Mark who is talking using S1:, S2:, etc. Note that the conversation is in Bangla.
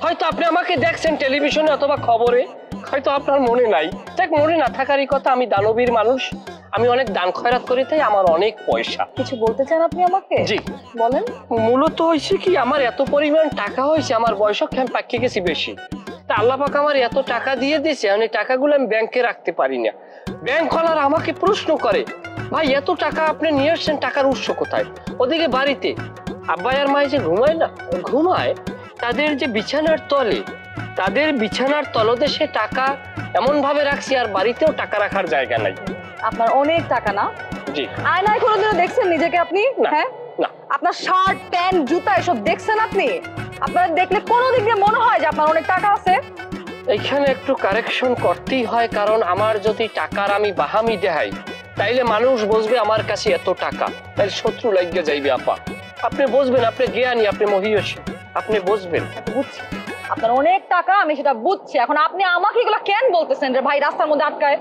S1: হয়তো আপনি আমাকে দেখছেন টেলিভিশনে অথবা খবরে, হয়তো আপনার মনে নাই। দেখ, মনে না থাকারই কথা, আমি দানবীর মানুষ, আমি অনেক দান খয়রাত করি, তাই আমার অনেক পয়সা।
S2: কিছু বলতে চান আপনি আমাকে?
S1: জি,
S2: বলেন।
S1: মূলত হয়েছে কি, আমার এত পরিমাণ টাকা হয়েছে, আমার বয়স আমি পাকিয়ে গেছি বেশি। তা আল্লাহ পাক আমার এত টাকা দিয়ে দিয়েছে, আমি টাকাগুলো আমি ব্যাংকে রাখতে পারি না। ব্যাংকওয়ালারা আমাকে প্রশ্ন করে, ভাই এত টাকা আপনি নিয়ে আসছেন, টাকার উৎস কোথায়? ওদিকে বাড়িতে আব্বাই আর মাই যে ঘুমায় না, ঘুমায় তাদের যে বিছানার তলে, তাদের বিছানার তলদেশে টাকা এমন ভাবে রাখছি, আর বাড়িতেও টাকা রাখার জায়গা নাই।
S2: আপনার অনেক টাকা না?
S1: জি।
S2: আয়নায় কোনোদিনও দেখছেন নিজেকে আপনি?
S1: না,
S2: হ্যাঁ,
S1: না।
S2: আপনার শার্ট প্যান্ট জুতা এসব দেখছেন আপনি? আপনারা দেখলে কোনো দিক দিয়ে মনে হয় যে আপনার অনেক টাকা আছে?
S1: এইখানে একটু কারেকশন করতেই হয়, কারণ আমার যদি টাকার আমি বাহামি দেখাই, তাইলে মানুষ বুঝবে আমার কাছে এত টাকা, তাইলে শত্রু লাগিয়ে যাইবে। আপা, আপনি বুঝবেন, আপনি জ্ঞানী, আপনি মহিয়সী, আপনি বুঝবেন।
S2: বুঝছি আপনার অনেক টাকা, আমি সেটা বুঝছি। এখন আপনি আমাকে এগুলো কেন বলতেছেন রে ভাই রাস্তার মধ্যে আটকায়?